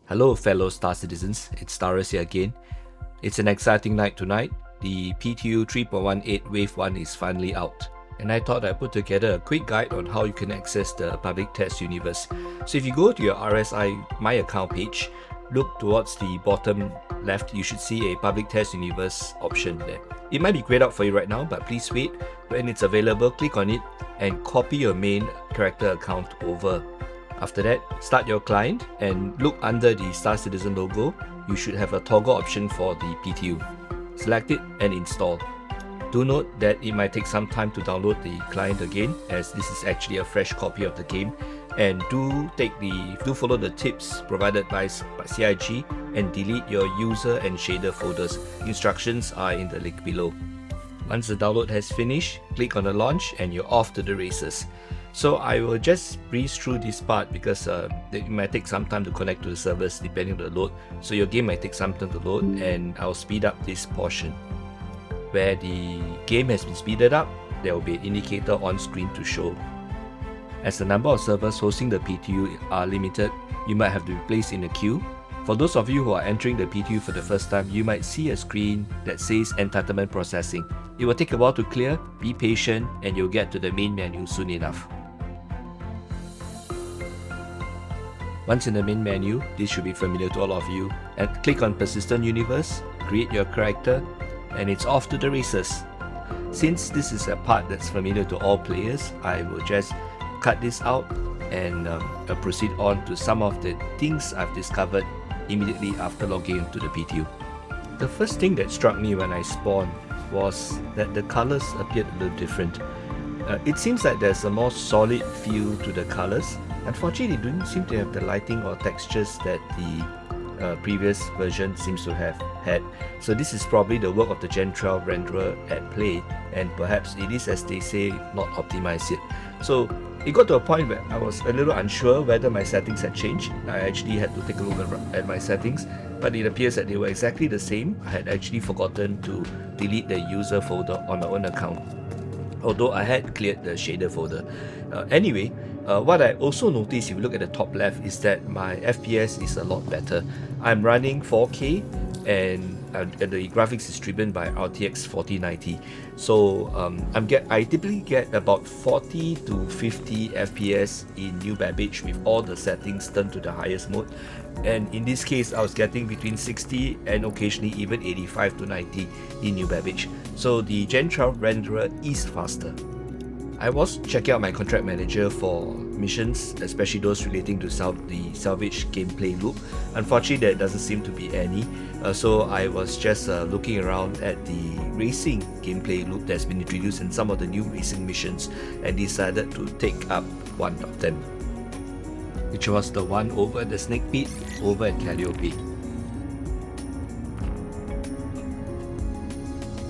Hello fellow Star Citizens, it's Starus here again. It's an exciting night tonight. The PTU 3.18 Wave 1 is finally out, and I thought I'd put together a quick guide on how you can access the public test universe. So if you go to your RSI My Account page, look towards the bottom left, you should see a public test universe option there. It might be grayed out for you right now, but please wait. When it's available, click on it and copy your main character account over. After that, start your client and look under the Star Citizen logo. You should have a toggle option for the PTU. Select it and install. Do note that it might take some time to download the client again, as this is actually a fresh copy of the game. And do follow the tips provided by CIG and delete your user and shader folders. Instructions are in the link below. Once the download has finished, click on the launch and you're off to the races. So I will just breeze through this part because it might take some time to connect to the servers depending on the load. So your game might take some time to load, and I'll speed up this portion. Where the game has been speeded up, there will be an indicator on screen to show. As the number of servers hosting the PTU are limited, you might have to be placed in a queue. For those of you who are entering the PTU for the first time, you might see a screen that says entitlement processing. It will take a while to clear, be patient, and you'll get to the main menu soon enough. Once in the main menu, this should be familiar to all of you, and click on Persistent Universe, create your character, and it's off to the races. Since this is a part that's familiar to all players, I will just cut this out and proceed on to some of the things I've discovered immediately after logging into the PTU. The first thing that struck me when I spawned was that the colors appeared a little different. It seems like there's a more solid feel to the colors. Unfortunately, it didn't seem to have the lighting or textures that the previous version seems to have had. So this is probably the work of the Gen 12 renderer at play, and perhaps it is, as they say, not optimized yet. So it got to a point where I was a little unsure whether my settings had changed. I actually had to take a look at my settings, but it appears that they were exactly the same. I had actually forgotten to delete the user folder on my own account, although I had cleared the shader folder. Anyway, what I also noticed if you look at the top left is that my FPS is a lot better. I'm running 4K and the graphics is driven by RTX 4090. So I typically get about 40 to 50 FPS in New Babbage with all the settings turned to the highest mode. And in this case, I was getting between 60 and occasionally even 85 to 90 in New Babbage. So the Gen 12 renderer is faster. I was checking out my contract manager for missions, especially those relating to the salvage gameplay loop. Unfortunately, there doesn't seem to be any. So I was just looking around at the racing gameplay loop that's been introduced in some of the new racing missions, and decided to take up one of them, which was the one over the Snake Pit over at Calliope.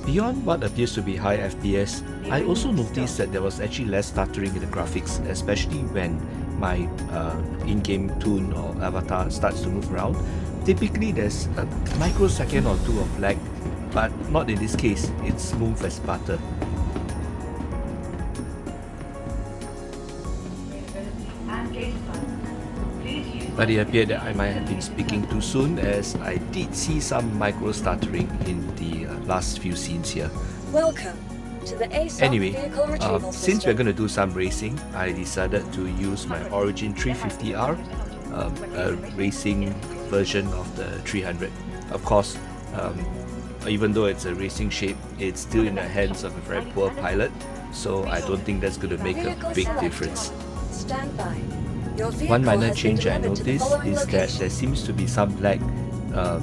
Beyond what appears to be high FPS, I also noticed that there was actually less stuttering in the graphics, especially when my in-game toon or avatar starts to move around. Typically there's a microsecond or two of lag, but not in this case. It's smooth as butter. But it appeared that I might have been speaking too soon, as I did see some micro stuttering in the last few scenes here. Welcome to the ASOC Anyway, vehicle retrieval since system. we're going to do some racing, I decided to use my Origin 350R, a racing version of the 300. Of course, even though it's a racing shape, it's still in the hands of a very poor pilot, so I don't think that's going to make a big difference. Stand by. Your vehicle One minor has been change I delivered to the noticed following is that location. there seems to be some lag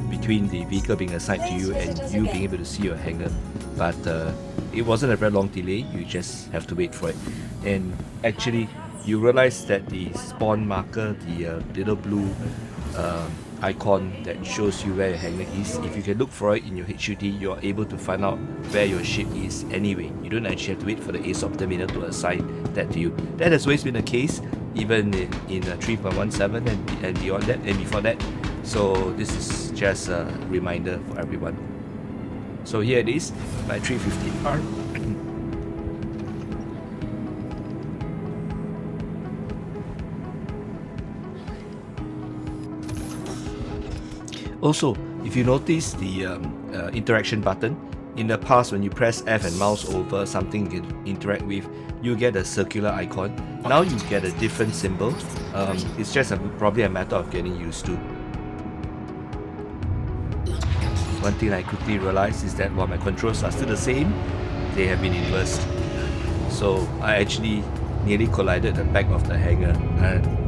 between the vehicle being assigned to you and you being able to see your hangar. But it wasn't a very long delay, you just have to wait for it. And actually, you realize that the spawn marker, the little blue icon that shows you where your hangar is, if you can look for it in your HUD, you are able to find out where your ship is anyway. You don't actually have to wait for the ASOC terminal to assign that to you. That has always been the case, even in 3.17 and beyond that and before that. So this is just a reminder for everyone. So here it is, my 350R. Also, if you notice the interaction button, in the past when you press F and mouse over something you can interact with, you get a circular icon. Now you get a different symbol. It's just probably a matter of getting used to. One thing I quickly realized is that while my controls are still the same, they have been inversed. So I actually nearly collided the back of the hangar,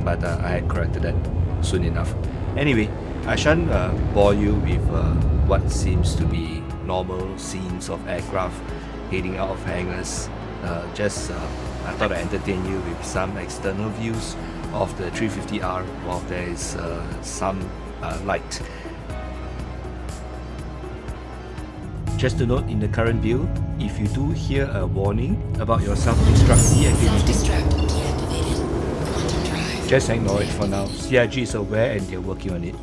but I had corrected that soon enough. Anyway, I shan't bore you with what seems to be normal scenes of aircraft heading out of hangars. I thought I'd entertain you with some external views of the 350R while there is some light. Just to note, in the current view, if you do hear a warning about your self-destruct deactivating, just ignore it for now. CIG is aware and they're working on it.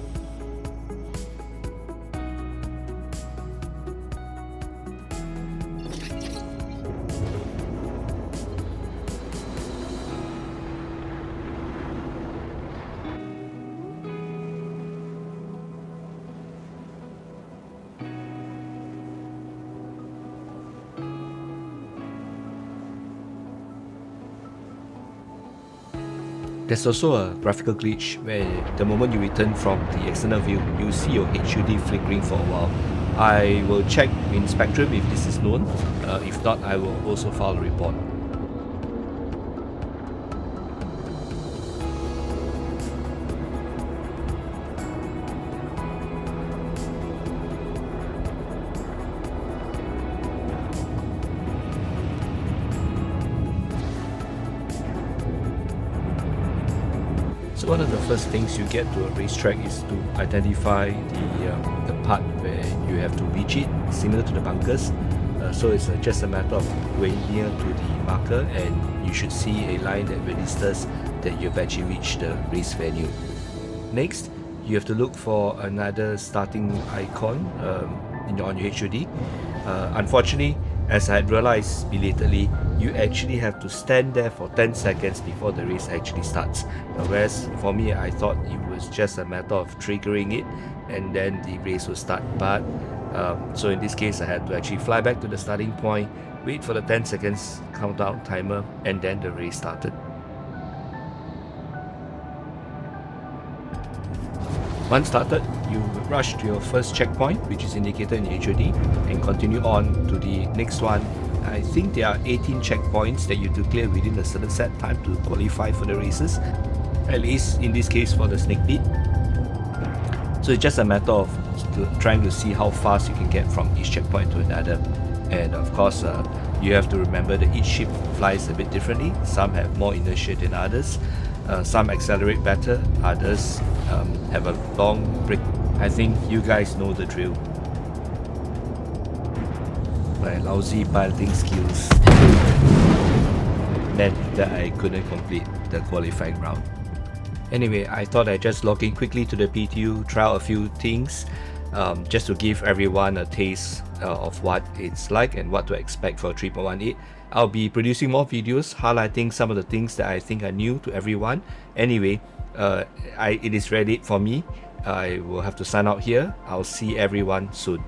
There's also a graphical glitch where the moment you return from the external view, you see your HUD flickering for a while. I will check in Spectrum if this is known. If not, I will also file a report. So one of the first things you get to a racetrack is to identify the part where you have to reach it, similar to the bunkers. So it's just a matter of going near to the marker and you should see a line that registers that you've actually reached the race venue. Next, you have to look for another starting icon on your HUD. Unfortunately, as I had realized belatedly, you actually have to stand there for 10 seconds before the race actually starts. Whereas for me, I thought it was just a matter of triggering it and then the race will start. But so in this case, I had to actually fly back to the starting point, wait for the 10 seconds countdown timer, and then the race started. Once started, you rush to your first checkpoint, which is indicated in the HUD, and continue on to the next one. I think there are 18 checkpoints that you have to clear within a certain set time to qualify for the races, at least in this case for the snake pit. So it's just a matter of trying to see how fast you can get from each checkpoint to another. And of course, you have to remember that each ship flies a bit differently. Some have more inertia than others. Some accelerate better, others have a long break. I think you guys know the drill. My lousy piloting skills meant that I couldn't complete the qualifying round. Anyway, I thought I'd just log in quickly to the PTU, try out a few things, just to give everyone a taste of what it's like and what to expect for 3.18. I'll be producing more videos highlighting some of the things that I think are new to everyone. Anyway, it is ready for me. I will have to sign out here. I'll see everyone soon.